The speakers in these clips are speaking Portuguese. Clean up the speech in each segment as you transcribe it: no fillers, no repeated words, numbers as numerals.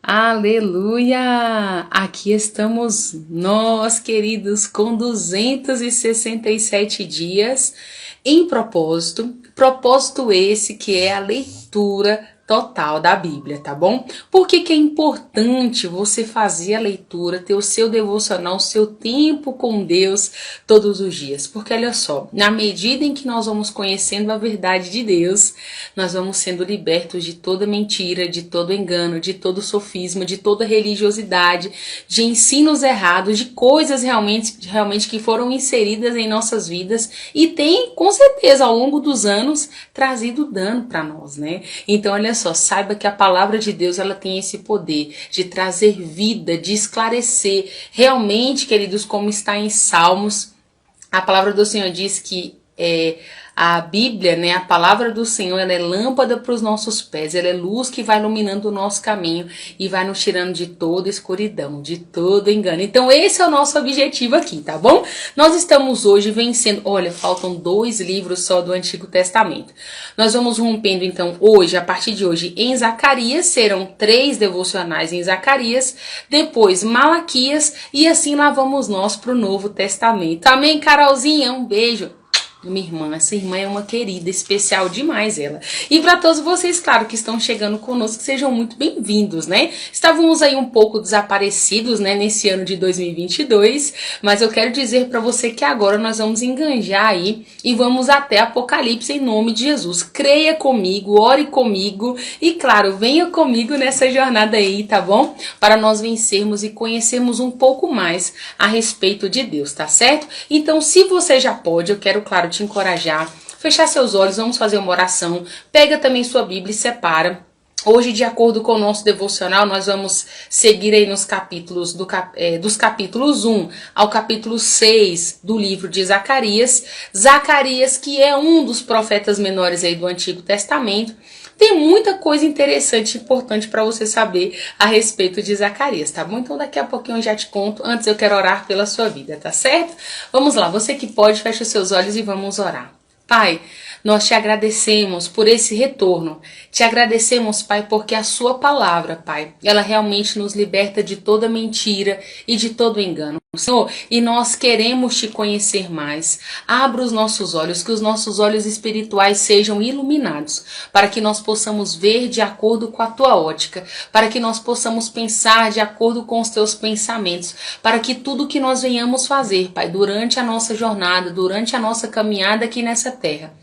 Aleluia! Aqui estamos nós, queridos, com 267 dias em propósito. Propósito esse que é a leitura total da Bíblia, tá bom? Por que que é importante você fazer a leitura, ter o seu devocional, o seu tempo com Deus todos os dias? Porque olha só, na medida em que nós vamos conhecendo a verdade de Deus, nós vamos sendo libertos de toda mentira, de todo engano, de todo sofisma, de toda religiosidade, de ensinos errados, de coisas realmente que foram inseridas em nossas vidas e tem, com certeza, ao longo dos anos, trazido dano para nós, né? Então, olha só, saiba que a palavra de Deus, ela tem esse poder de trazer vida, de esclarecer. Realmente, queridos, como está em Salmos, a palavra do Senhor diz que a Bíblia, né, a palavra do Senhor, ela é lâmpada para os nossos pés, ela é luz que vai iluminando o nosso caminho e vai nos tirando de toda escuridão, de todo engano. Então esse é o nosso objetivo aqui, tá bom? Nós estamos hoje vencendo, olha, faltam 2 livros só do Antigo Testamento. Nós vamos rompendo então hoje, a partir de hoje, em Zacarias, serão 3 devocionais em Zacarias, depois Malaquias e assim lá vamos nós para o Novo Testamento. Amém, Carolzinha? Um beijo. Minha irmã, essa irmã é uma querida, especial demais ela. E para todos vocês, claro, que estão chegando conosco, sejam muito bem-vindos, né? Estávamos aí um pouco desaparecidos, né, nesse ano de 2022, mas eu quero dizer para você que agora nós vamos enganjar aí e vamos até Apocalipse em nome de Jesus. Creia comigo, ore comigo e, claro, venha comigo nessa jornada aí, tá bom? Para nós vencermos e conhecermos um pouco mais a respeito de Deus, tá certo? Então, se você já pode, eu quero, claro, te encorajar, fechar seus olhos, vamos fazer uma oração, pega também sua Bíblia e separa. Hoje, de acordo com o nosso devocional, nós vamos seguir aí nos capítulos, dos capítulos 1 ao capítulo 6 do livro de Zacarias. Zacarias, que é um dos profetas menores aí do Antigo Testamento. Tem muita coisa interessante e importante para você saber a respeito de Zacarias, tá bom? Então daqui a pouquinho eu já te conto. Antes eu quero orar pela sua vida, tá certo? Vamos lá, você que pode, fecha os seus olhos e vamos orar. Pai, nós te agradecemos por esse retorno. Te agradecemos, Pai, porque a sua palavra, Pai, ela realmente nos liberta de toda mentira e de todo engano. Senhor, e nós queremos te conhecer mais. Abra os nossos olhos, que os nossos olhos espirituais sejam iluminados, para que nós possamos ver de acordo com a tua ótica, para que nós possamos pensar de acordo com os teus pensamentos, para que tudo que nós venhamos fazer, Pai, durante a nossa jornada, durante a nossa caminhada aqui nessa terra,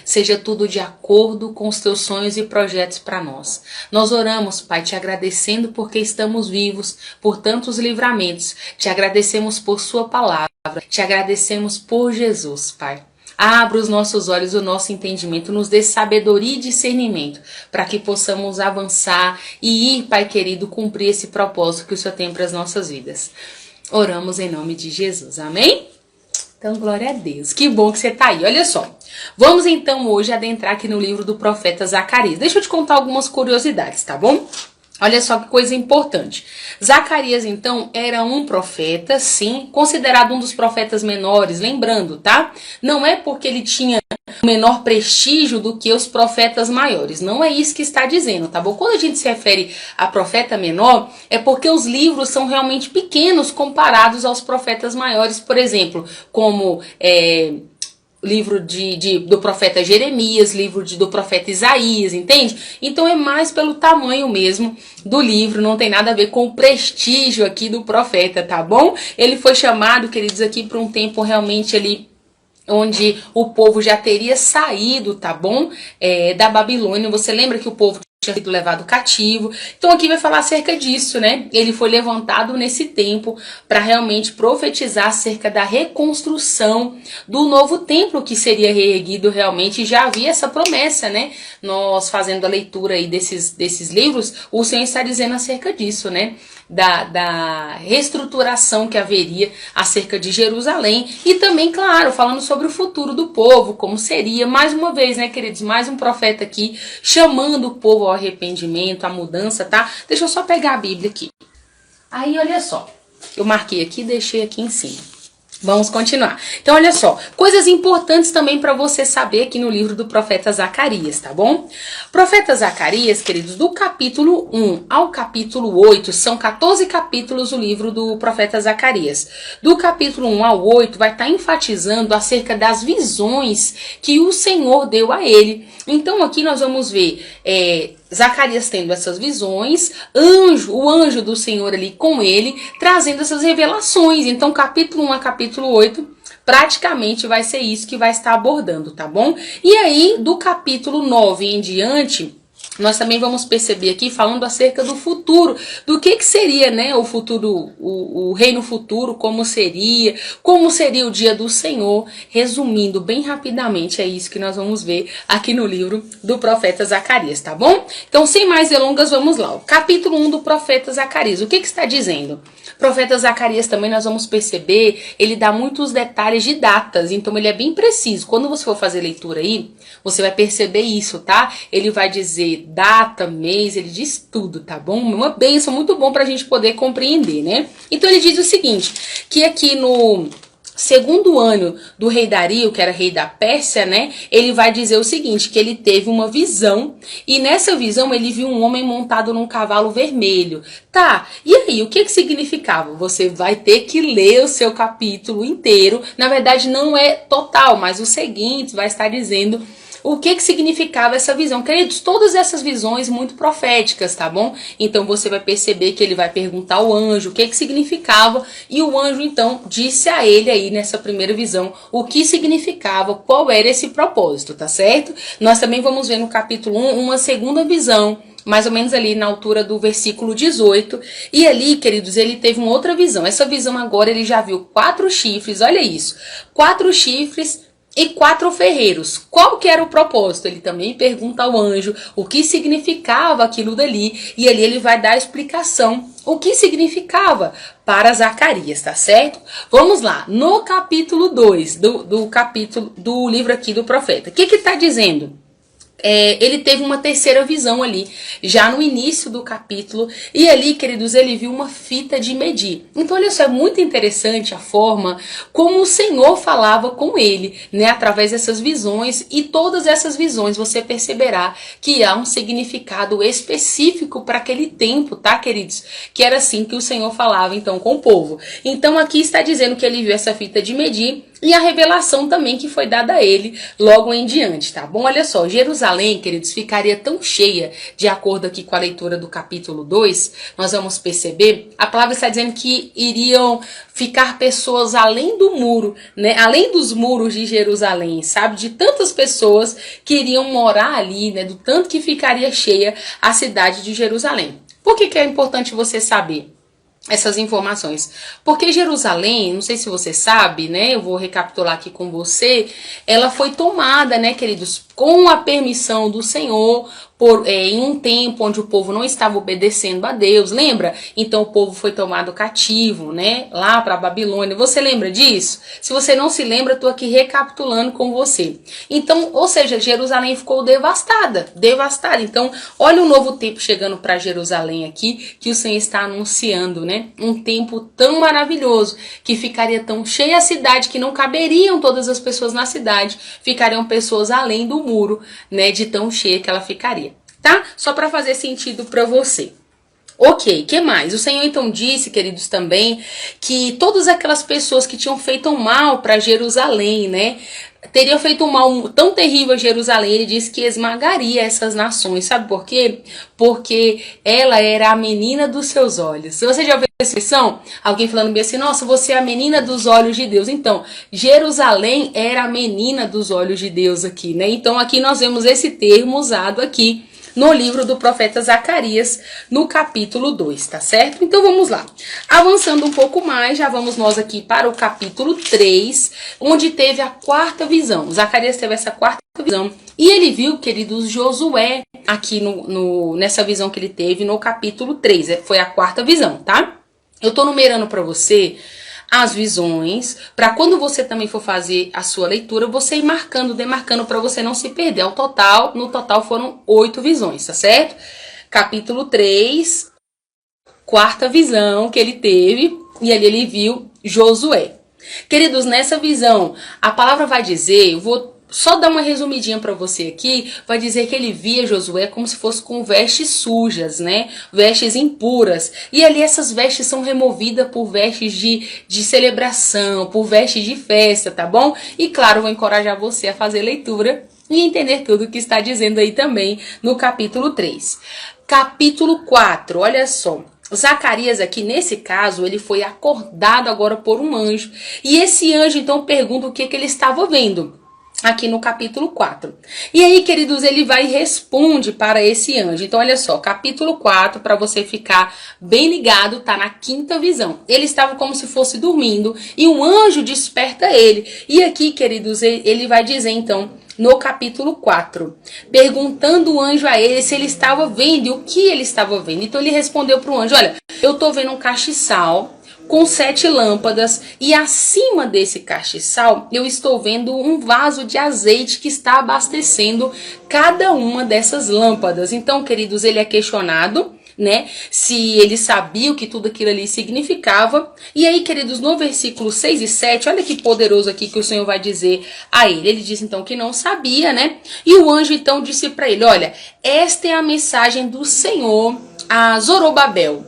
seja tudo de acordo com os teus sonhos e projetos para nós. Nós oramos, Pai, te agradecendo porque estamos vivos, por tantos livramentos. Te agradecemos por sua palavra. Te agradecemos por Jesus, Pai. Abra os nossos olhos, o nosso entendimento, nos dê sabedoria e discernimento, para que possamos avançar e ir, Pai querido, cumprir esse propósito que o Senhor tem para as nossas vidas. Oramos em nome de Jesus. Amém? Então, glória a Deus. Que bom que você está aí. Olha só. Vamos então hoje adentrar aqui no livro do profeta Zacarias. Deixa eu te contar algumas curiosidades, tá bom? Olha só que coisa importante. Zacarias, então, era um profeta, sim, considerado um dos profetas menores, lembrando, tá? Não é porque ele tinha menor prestígio do que os profetas maiores. Não é isso que está dizendo, tá bom? Quando a gente se refere a profeta menor, é porque os livros são realmente pequenos comparados aos profetas maiores, por exemplo, como livro do profeta Jeremias, livro do profeta Isaías, entende? Então é mais pelo tamanho mesmo do livro, não tem nada a ver com o prestígio aqui do profeta, tá bom? Ele foi chamado, queridos, aqui para um tempo realmente ali onde o povo já teria saído, tá bom? Da Babilônia. Você lembra que o povo tinha sido levado cativo. Então aqui vai falar acerca disso, né? Ele foi levantado nesse tempo para realmente profetizar acerca da reconstrução do novo templo que seria reerguido realmente. E já havia essa promessa, né? Nós fazendo a leitura aí desses livros, o Senhor está dizendo acerca disso, né? Da reestruturação que haveria acerca de Jerusalém e também, claro, falando sobre o futuro do povo, como seria, mais uma vez, né, queridos, mais um profeta aqui chamando o povo ao arrependimento, à mudança, tá? Deixa eu só pegar a Bíblia aqui. Aí, olha só, eu marquei aqui e deixei aqui em cima. Vamos continuar. Então, olha só, coisas importantes também para você saber aqui no livro do profeta Zacarias, tá bom? Profeta Zacarias, queridos, do capítulo 1 ao capítulo 8, são 14 capítulos o livro do profeta Zacarias. Do capítulo 1 ao 8 vai estar enfatizando acerca das visões que o Senhor deu a ele. Então, aqui nós vamos ver Zacarias tendo essas visões, o anjo do Senhor ali com ele, trazendo essas revelações. Então, capítulo 1 a capítulo 8, praticamente vai ser isso que vai estar abordando, tá bom? E aí, do capítulo 9 em diante, nós também vamos perceber aqui, falando acerca do futuro, do que seria, né, o futuro, o reino futuro, como seria o dia do Senhor. Resumindo bem rapidamente, é isso que nós vamos ver aqui no livro do profeta Zacarias, tá bom? Então, sem mais delongas, vamos lá. O capítulo 1 do profeta Zacarias, o que está dizendo? O profeta Zacarias também nós vamos perceber, ele dá muitos detalhes de datas, então ele é bem preciso. Quando você for fazer leitura aí, você vai perceber isso, tá? Ele vai dizer data, mês, ele diz tudo, tá bom? Uma bênção muito bom pra gente poder compreender, né? Então ele diz o seguinte, que aqui no segundo ano do rei Dario, que era rei da Pérsia, né? Ele vai dizer o seguinte, que ele teve uma visão, e nessa visão ele viu um homem montado num cavalo vermelho. Tá, e aí, o que significava? Você vai ter que ler o seu capítulo inteiro. Na verdade, não é total, mas o seguinte vai estar dizendo o que significava essa visão. Queridos, todas essas visões muito proféticas, tá bom? Então você vai perceber que ele vai perguntar ao anjo o que significava, e o anjo então disse a ele aí nessa primeira visão o que significava, qual era esse propósito, tá certo? Nós também vamos ver no capítulo 1 uma segunda visão, mais ou menos ali na altura do versículo 18, e ali, queridos, ele teve uma outra visão. Essa visão agora ele já viu 4 chifres, olha isso, 4 chifres e 4 ferreiros. Qual que era o propósito? Ele também pergunta ao anjo o que significava aquilo dali, e ali ele vai dar a explicação, o que significava para Zacarias, tá certo? Vamos lá, no capítulo 2 do livro aqui do profeta, o que está dizendo? Ele teve uma terceira visão ali, já no início do capítulo, e ali, queridos, ele viu uma fita de medir. Então, olha só, é muito interessante a forma como o Senhor falava com ele, né, através dessas visões, e todas essas visões você perceberá que há um significado específico para aquele tempo, tá, queridos? Que era assim que o Senhor falava, então, com o povo. Então, aqui está dizendo que ele viu essa fita de medir, e a revelação também que foi dada a ele logo em diante, tá bom? Olha só, Jerusalém, queridos, ficaria tão cheia, de acordo aqui com a leitura do capítulo 2, nós vamos perceber, a palavra está dizendo que iriam ficar pessoas além do muro, né? Além dos muros de Jerusalém, sabe? De tantas pessoas que iriam morar ali, né? Do tanto que ficaria cheia a cidade de Jerusalém. Por que é importante você saber essas informações? Porque Jerusalém, não sei se você sabe, né, eu vou recapitular aqui com você, ela foi tomada, né, queridos, com a permissão do Senhor, em um tempo onde o povo não estava obedecendo a Deus, lembra? Então o povo foi tomado cativo, né, lá para a Babilônia. Você lembra disso? Se você não se lembra, eu tô aqui recapitulando com você. Então, ou seja, Jerusalém ficou devastada. Então, olha o novo tempo chegando para Jerusalém aqui, que o Senhor está anunciando, né? Um tempo tão maravilhoso, que ficaria tão cheia a cidade, que não caberiam todas as pessoas na cidade, ficariam pessoas além do muro, né, de tão cheia que ela ficaria. Tá? Só para fazer sentido para você. Ok, que mais? O Senhor então disse, queridos, também, que todas aquelas pessoas que tinham feito mal para Jerusalém, né, teriam feito um mal tão terrível a Jerusalém, ele disse que esmagaria essas nações. Sabe por quê? Porque ela era a menina dos seus olhos. Você já ouviu essa expressão? Alguém falando bem assim, nossa, você é a menina dos olhos de Deus. Então, Jerusalém era a menina dos olhos de Deus aqui, né? Então, aqui nós vemos esse termo usado aqui no livro do profeta Zacarias, no capítulo 2, tá certo? Então vamos lá. Avançando um pouco mais, já vamos nós aqui para o capítulo 3, onde teve a quarta visão. Zacarias teve essa quarta visão, e ele viu, queridos, Josué, aqui nessa visão que ele teve no capítulo 3, foi a quarta visão, tá? Eu tô numerando para você as visões, para quando você também for fazer a sua leitura, você ir marcando, demarcando, para você não se perder. No total foram 8 visões, tá certo? Capítulo 3, quarta visão que ele teve, e ali ele viu Josué. Queridos, nessa visão, a palavra vai dizer, eu vou só dar uma resumidinha para você aqui, vai dizer que ele via Josué como se fosse com vestes sujas, né? Vestes impuras. E ali essas vestes são removidas por vestes de celebração, por vestes de festa, tá bom? E claro, vou encorajar você a fazer leitura e entender tudo o que está dizendo aí também no capítulo 3. Capítulo 4, olha só. Zacarias aqui, nesse caso, ele foi acordado agora por um anjo. E esse anjo, então, pergunta o que ele estava vendo. Aqui no capítulo 4. E aí, queridos, ele vai e responde para esse anjo. Então, olha só, capítulo 4, para você ficar bem ligado, tá na quinta visão. Ele estava como se fosse dormindo e um anjo desperta ele. E aqui, queridos, ele vai dizer, então, no capítulo 4, perguntando o anjo a ele se ele estava vendo e o que ele estava vendo. Então, ele respondeu para o anjo, olha, eu estou vendo um castiçal com 7 lâmpadas, e acima desse castiçal eu estou vendo um vaso de azeite que está abastecendo cada uma dessas lâmpadas. Então, queridos, ele é questionado, né, se ele sabia o que tudo aquilo ali significava. E aí, queridos, no versículo 6 e 7, olha que poderoso aqui que o Senhor vai dizer a ele. Ele diz então que não sabia, né? E o anjo então disse para ele, olha, esta é a mensagem do Senhor a Zorobabel.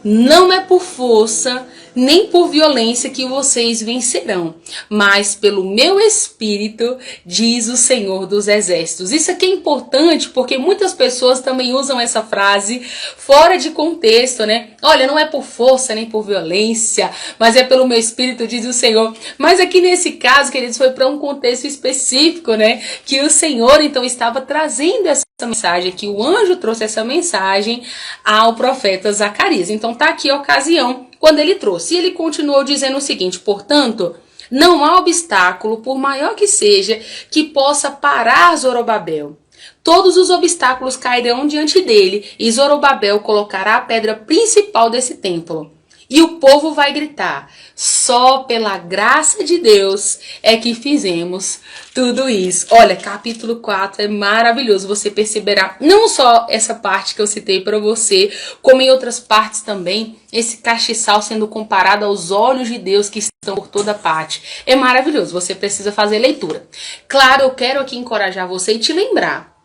Não é por força nem por violência que vocês vencerão, mas pelo meu espírito, diz o Senhor dos Exércitos. Isso aqui é importante porque muitas pessoas também usam essa frase fora de contexto, né? Olha, não é por força nem por violência, mas é pelo meu espírito, diz o Senhor. Mas aqui nesse caso, queridos, foi para um contexto específico, né? Que o Senhor então estava trazendo essa mensagem, que o anjo trouxe essa mensagem ao profeta Zacarias. Então tá aqui a ocasião quando ele trouxe. E ele continuou dizendo o seguinte, portanto, não há obstáculo, por maior que seja, que possa parar Zorobabel. Todos os obstáculos cairão diante dele, e Zorobabel colocará a pedra principal desse templo. E o povo vai gritar, só pela graça de Deus é que fizemos tudo isso. Olha, capítulo 4 é maravilhoso, você perceberá não só essa parte que eu citei para você, como em outras partes também, esse castiçal sendo comparado aos olhos de Deus que estão por toda parte. É maravilhoso, você precisa fazer leitura. Claro, eu quero aqui encorajar você e te lembrar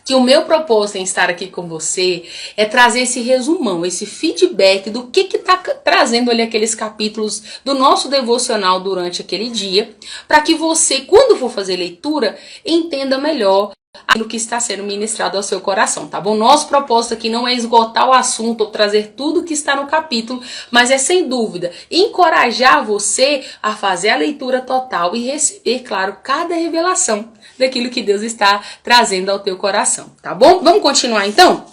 que o meu propósito em estar aqui com você é trazer esse resumão, esse feedback do que está trazendo ali aqueles capítulos do nosso devocional durante aquele dia, para que você, quando for fazer leitura, entenda melhor aquilo que está sendo ministrado ao seu coração, tá bom? Nosso propósito aqui não é esgotar o assunto ou trazer tudo que está no capítulo, mas é sem dúvida encorajar você a fazer a leitura total e receber, claro, cada revelação daquilo que Deus está trazendo ao teu coração, tá bom? Vamos continuar então?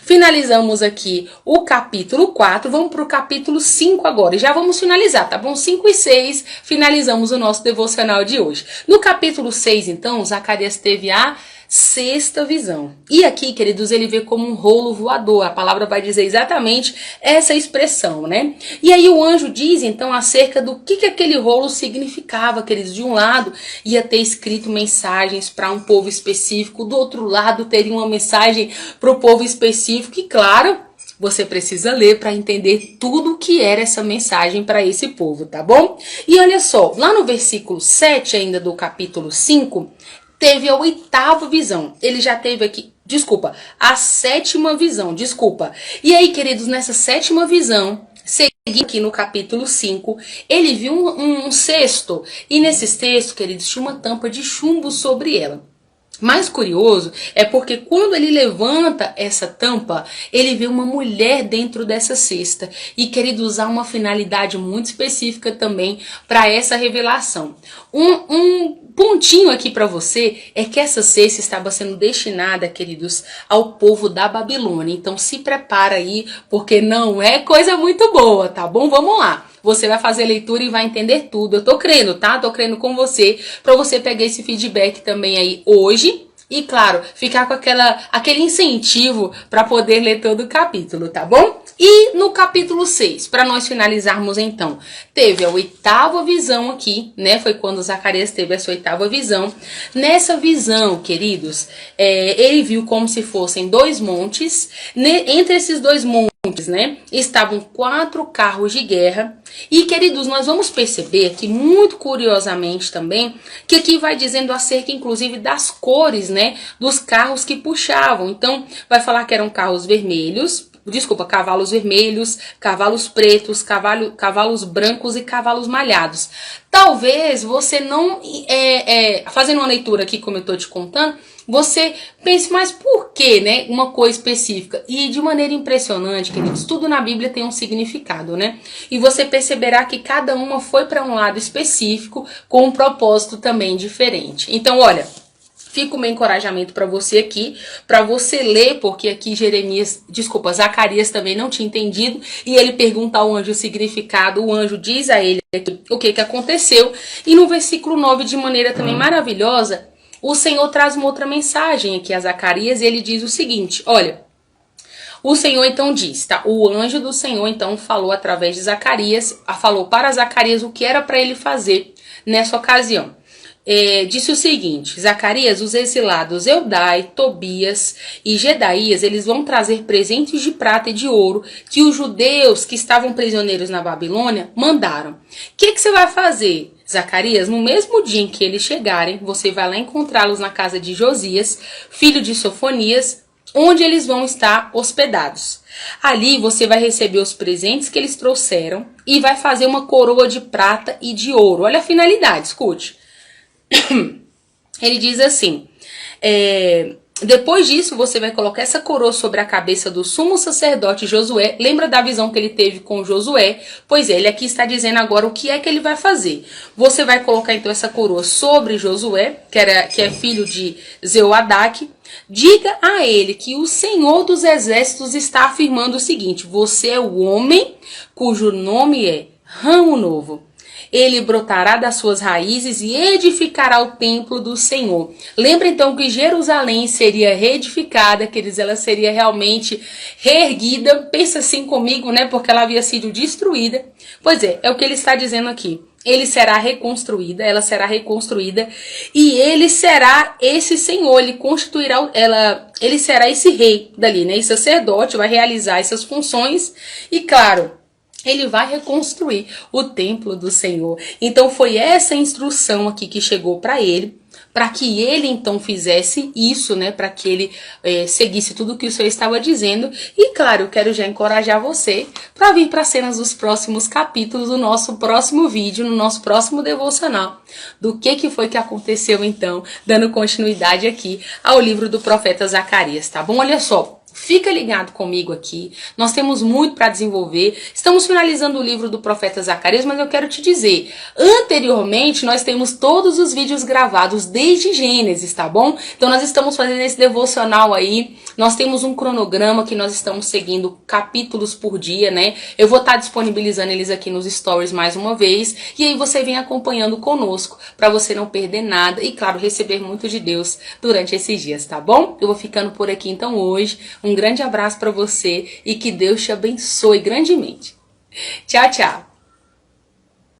Finalizamos aqui o capítulo 4, vamos para o capítulo 5 agora. E já vamos finalizar, tá bom? 5 e 6, finalizamos o nosso devocional de hoje. No capítulo 6, então, Zacarias teve a sexta visão. E aqui, queridos, ele vê como um rolo voador. A palavra vai dizer exatamente essa expressão, né? E aí o anjo diz, então, acerca do que aquele rolo significava, queridos. De um lado, ia ter escrito mensagens para um povo específico. Do outro lado, teria uma mensagem para o povo específico. E, claro, você precisa ler para entender tudo o que era essa mensagem para esse povo, tá bom? E olha só, lá no versículo 7 ainda do capítulo 5, teve a oitava visão. Ele já teve aqui, a sétima visão, E aí, queridos, nessa sétima visão, seguindo aqui no capítulo 5, ele viu um cesto. E nesse cesto, queridos, tinha uma tampa de chumbo sobre ela. Mais curioso é porque quando ele levanta essa tampa, ele vê uma mulher dentro dessa cesta. E, queridos, há uma finalidade muito específica também para essa revelação. Um pontinho aqui para você é que essa cesta estava sendo destinada, queridos, ao povo da Babilônia. Então se prepara aí, porque não é coisa muito boa, tá bom? Vamos lá. Você vai fazer leitura e vai entender tudo. Eu tô crendo, tá? Tô crendo com você, para você pegar esse feedback também aí hoje. E, claro, ficar com aquele incentivo para poder ler todo o capítulo, tá bom? E no capítulo 6, para nós finalizarmos então, teve a oitava visão aqui, né? Foi quando Zacarias teve essa oitava visão. Nessa visão, queridos, ele viu como se fossem 2 montes. Entre esses 2 montes, né? Estavam 4 carros de guerra. E, queridos, nós vamos perceber aqui, muito curiosamente também, que aqui vai dizendo acerca, inclusive, das cores, né? Dos carros que puxavam. Então, vai falar que eram carros vermelhos, cavalos vermelhos, cavalos pretos, cavalos brancos e cavalos malhados. Talvez você não, fazendo uma leitura aqui, como eu estou te contando, você pense, mas por que, né? Uma cor específica. E de maneira impressionante, queridos, tudo na Bíblia tem um significado, né? E você perceberá que cada uma foi para um lado específico, com um propósito também diferente. Então, olha, fica o meu encorajamento para você aqui, para você ler, porque aqui Zacarias também não tinha entendido, e ele pergunta ao anjo o significado, o anjo diz a ele aqui o que aconteceu, e no versículo 9, de maneira também maravilhosa, o Senhor traz uma outra mensagem aqui a Zacarias, e ele diz o seguinte, olha, o Senhor então diz, tá? O anjo do Senhor então falou através de Zacarias, falou para Zacarias o que era para ele fazer nessa ocasião. Disse o seguinte, Zacarias, os exilados Eudai, Tobias e Gedaías, eles vão trazer presentes de prata e de ouro que os judeus que estavam prisioneiros na Babilônia mandaram. O que você vai fazer, Zacarias? No mesmo dia em que eles chegarem, você vai lá encontrá-los na casa de Josias, filho de Sofonias, onde eles vão estar hospedados. Ali você vai receber os presentes que eles trouxeram e vai fazer uma coroa de prata e de ouro. Olha a finalidade, escute. Ele diz assim, depois disso você vai colocar essa coroa sobre a cabeça do sumo sacerdote Josué. Lembra da visão que ele teve com Josué? Pois é, ele aqui está dizendo agora o que é que ele vai fazer. Você vai colocar então essa coroa sobre Josué, que é filho de Zeoadaque. Diga a ele que o Senhor dos Exércitos está afirmando o seguinte, você é o homem cujo nome é Ramo Novo. Ele brotará das suas raízes e edificará o templo do Senhor. Lembra então que Jerusalém seria reedificada, queridos, ela seria realmente reerguida. Pensa assim comigo, né? Porque ela havia sido destruída. Pois é o que ele está dizendo aqui. Ele será reconstruída, ela será reconstruída e ele será esse Senhor, ele constituirá, ele será esse rei dali, né? Esse sacerdote vai realizar essas funções e, claro, ele vai reconstruir o templo do Senhor. Então foi essa instrução aqui que chegou para ele, para que ele então fizesse isso, né? Para que ele seguisse tudo o que o Senhor estava dizendo. E claro, eu quero já encorajar você para vir para as cenas dos próximos capítulos do nosso próximo vídeo, no nosso próximo devocional. Do que foi que aconteceu então, dando continuidade aqui ao livro do profeta Zacarias, tá bom? Olha só. Fica ligado comigo aqui, nós temos muito para desenvolver, estamos finalizando o livro do profeta Zacarias, mas eu quero te dizer, anteriormente nós temos todos os vídeos gravados desde Gênesis, tá bom? Então nós estamos fazendo esse devocional aí, nós temos um cronograma que nós estamos seguindo capítulos por dia, né? Eu vou estar disponibilizando eles aqui nos stories mais uma vez, e aí você vem acompanhando conosco, para você não perder nada e, claro, receber muito de Deus durante esses dias, tá bom? Eu vou ficando por aqui então hoje. Um grande abraço para você e que Deus te abençoe grandemente. Tchau, tchau.